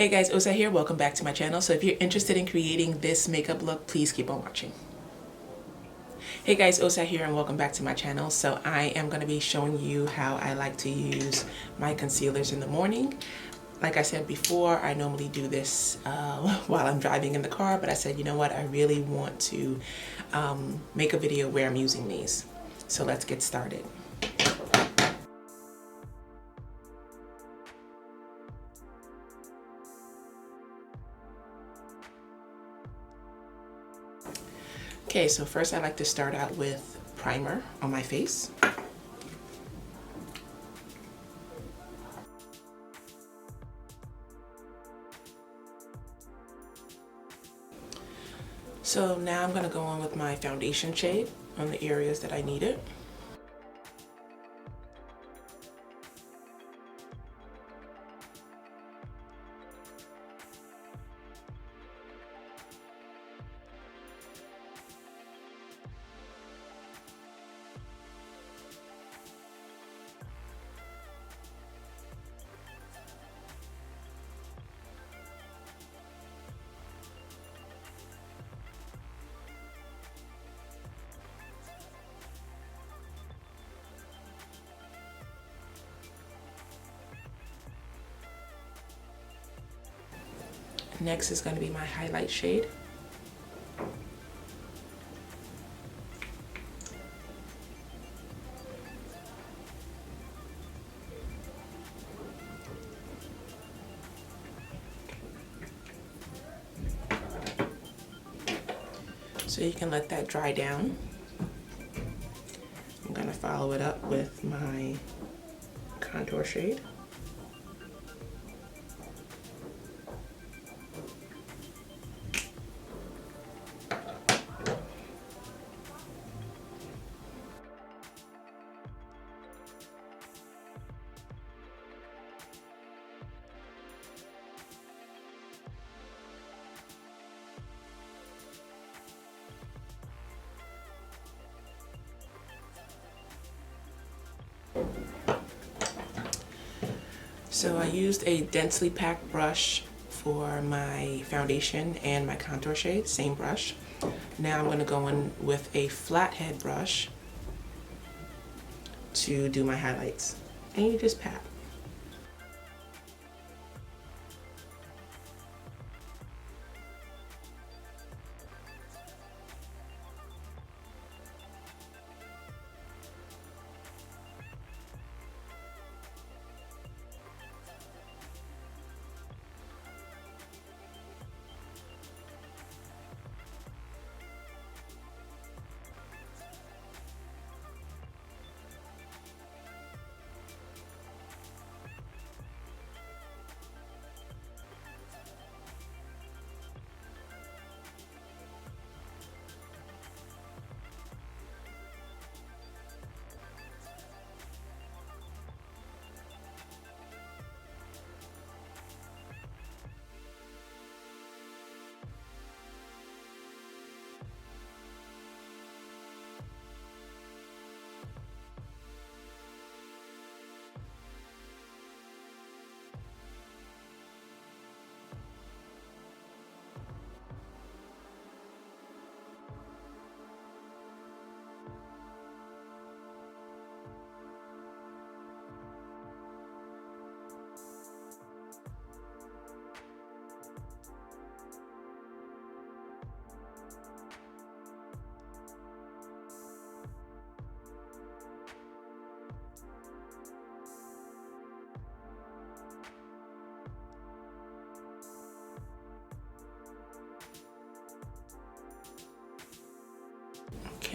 Hey guys, Osa here. Welcome back to my channel. So if you're interested in creating this makeup look, please keep on watching. Hey guys, Osa here and welcome back to my channel. So I am going to be showing you how I like to use my concealers in the morning. Like I said before, I normally do this while I'm driving in the car, but I said, you know what, I really want to make a video where I'm using these. So let's get started. Okay, so first I like to start out with primer on my face. So now I'm going to go on with my foundation shade on the areas that I need it. Next is going to be my highlight shade. So you can let that dry down. I'm going to follow it up with my contour shade. So I used a densely packed brush for my foundation and my contour shade, same brush. Now I'm going to go in with a flathead brush to do my highlights. And you just pat.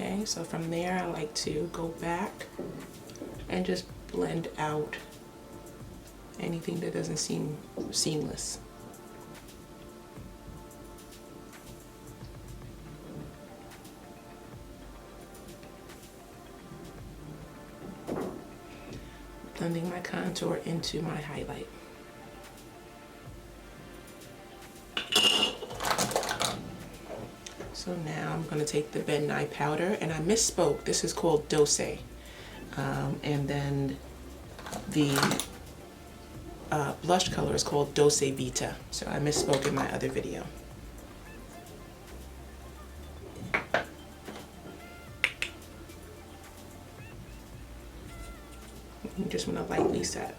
Okay, so from there I like to go back and just blend out anything that doesn't seem seamless. Blending my contour into my highlight. So now I'm going to take the Ben Nye powder, and I misspoke. This is called Dose. And then the blush color is called Dose Vita, so I misspoke in my other video. You just want to lightly set.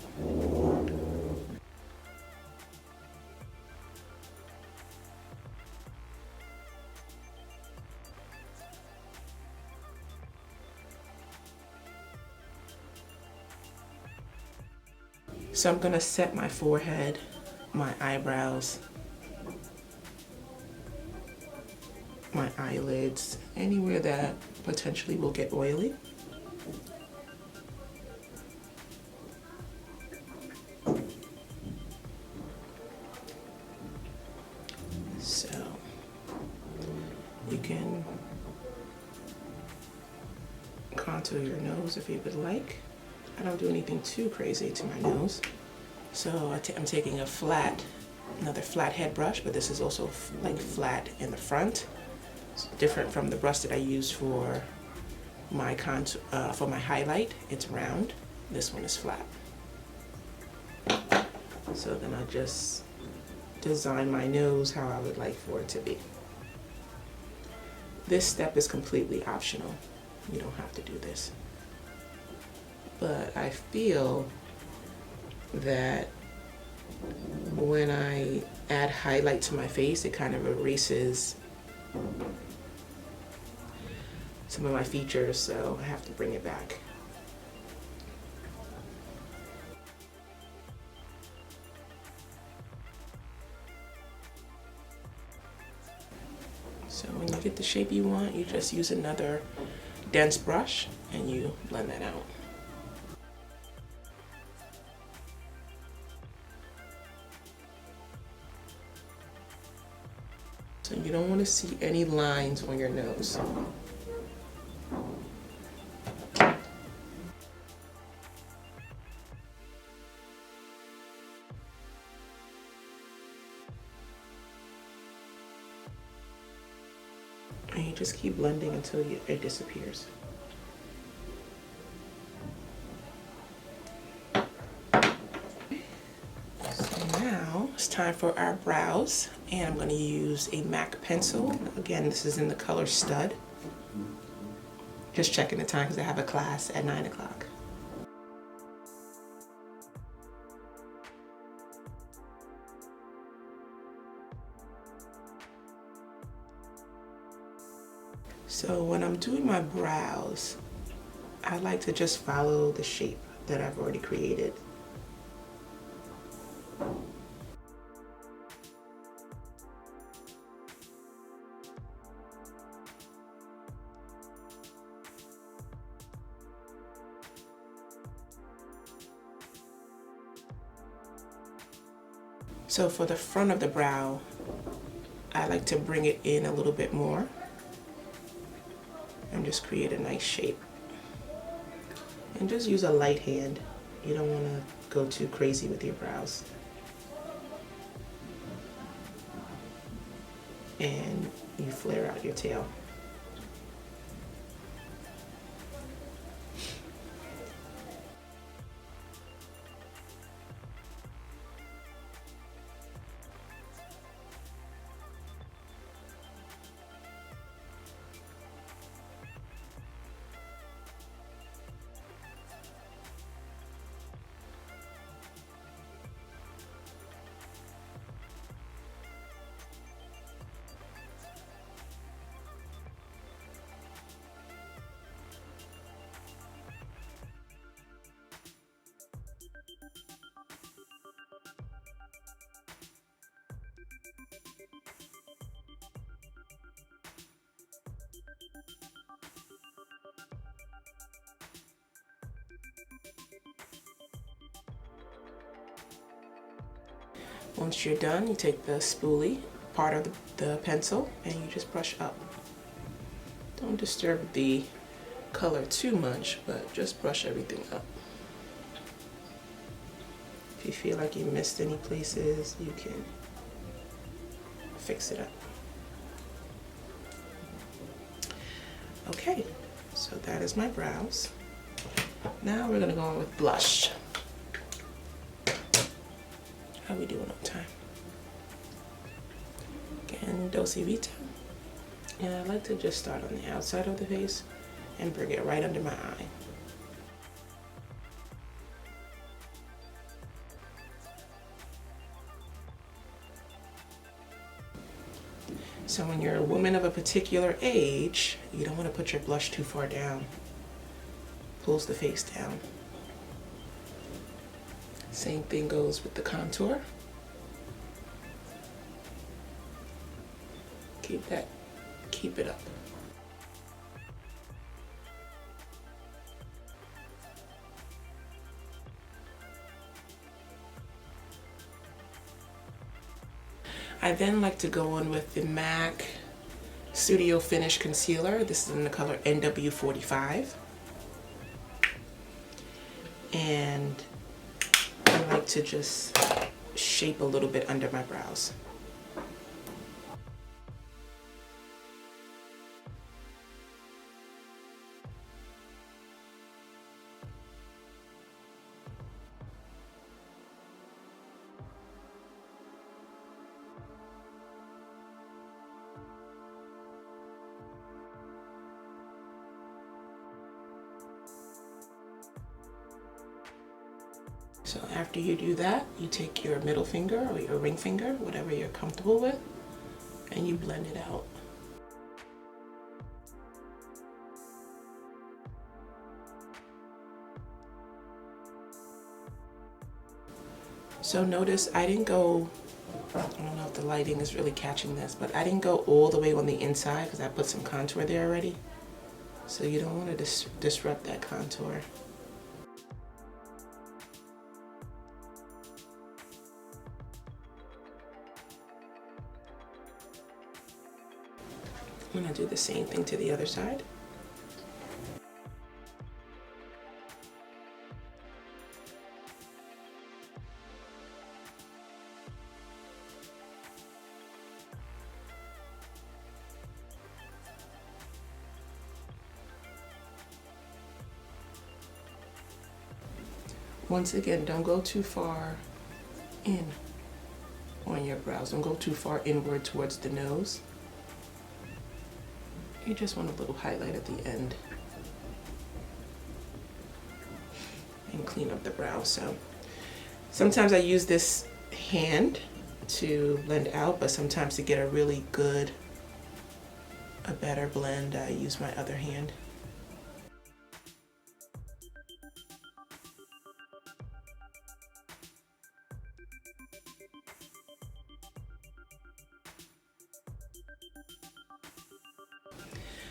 So I'm going to set my forehead, my eyebrows, my eyelids, anywhere that potentially will get oily. So you can contour your nose if you would like. I don't do anything too crazy to my nose. So I'm taking another flat head brush, but this is also like flat in the front. It's different from the brush that I use for my for my highlight. It's round. This one is flat. So then I just design my nose how I would like for it to be. This step is completely optional. You don't have to do this. But I feel that when I add highlight to my face, it kind of erases some of my features, so I have to bring it back. So when you get the shape you want, you just use another dense brush and you blend that out. So you don't want to see any lines on your nose. And you just keep blending until it disappears. It's time for our brows, and I'm going to use a MAC pencil. Again, this is in the color Stud. Just checking the time because I have a class at 9 o'clock. So when I'm doing my brows, I like to just follow the shape that I've already created. So for the front of the brow, I like to bring it in a little bit more and just create a nice shape. And just use a light hand. You don't want to go too crazy with your brows. And you flare out your tail. Once you're done, you take the spoolie, part of the pencil, and you just brush up. Don't disturb the color too much, but just brush everything up. If you feel like you missed any places, you can fix it up. Okay, so that is my brows. Now we're gonna go on with blush. How we doing on time? Again, Dose Vita. And I like to just start on the outside of the face and bring it right under my eye. So when you're a woman of a particular age, you don't want to put your blush too far down. Pulls the face down. Same thing goes with the contour. Keep it up. I then like to go on with the MAC Studio Finish Concealer. This is in the color NW45. And I like to just shape a little bit under my brows. So after you do that, you take your middle finger or your ring finger, whatever you're comfortable with, and you blend it out. So notice I didn't go, I don't know if the lighting is really catching this, but I didn't go all the way on the inside because I put some contour there already. So you don't want to disrupt that contour. I'm going to do the same thing to the other side. Once again, don't go too far in on your brows. Don't go too far inward towards the nose. You just want a little highlight at the end and clean up the brow. So sometimes I use this hand to blend out, but sometimes to get a really good, a better blend, I use my other hand.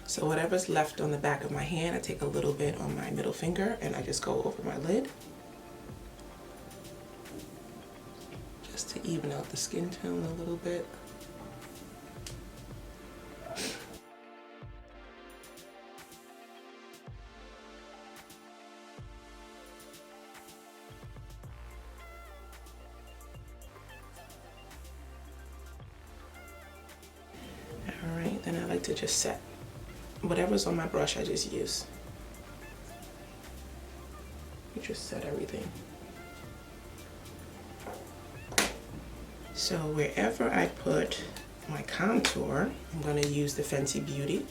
So whatever's left on the back of my hand, I take a little bit on my middle finger and I just go over my lid. Just to even out the skin tone a little bit. All right, then I like to just set whatever's on my brush. I just use. You just set everything. So wherever I put my contour, I'm going to use the Fenty Beauty.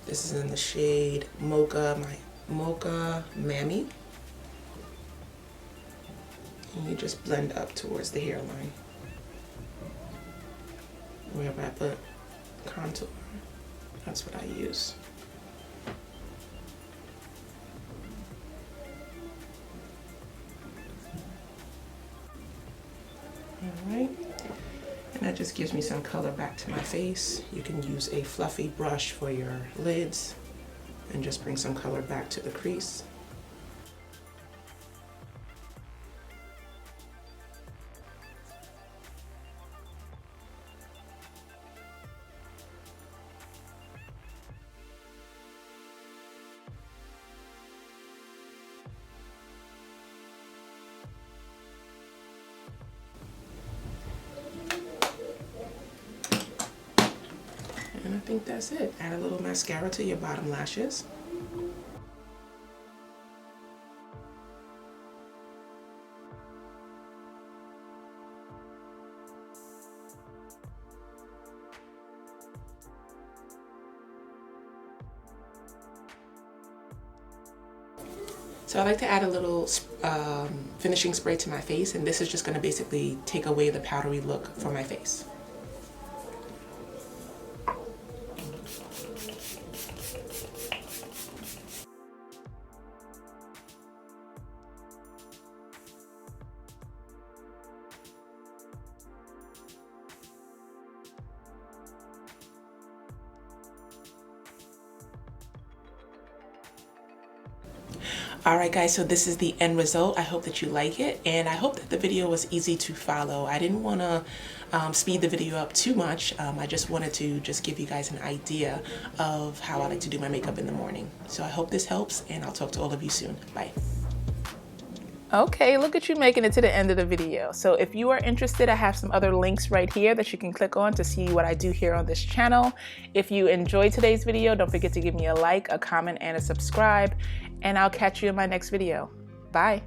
This is in the shade Mocha, my Mocha Mammy. And you just blend up towards the hairline. Wherever I put contour, that's what I use. Alright, and that just gives me some color back to my face. You can use a fluffy brush for your lids and just bring some color back to the crease. And I think that's it. Add a little mascara to your bottom lashes. So I like to add a little finishing spray to my face, and this is just going to basically take away the powdery look for my face. Alright guys, so this is the end result. I hope that you like it, and I hope that the video was easy to follow. I didn't want to speed the video up too much. I just wanted to just give you guys an idea of how I like to do my makeup in the morning. So I hope this helps, and I'll talk to all of you soon. Bye. Okay, look at you making it to the end of the video. So if you are interested, I have some other links right here that you can click on to see what I do here on this channel. If you enjoyed today's video, don't forget to give me a like, a comment, and a subscribe, and I'll catch you in my next video. Bye.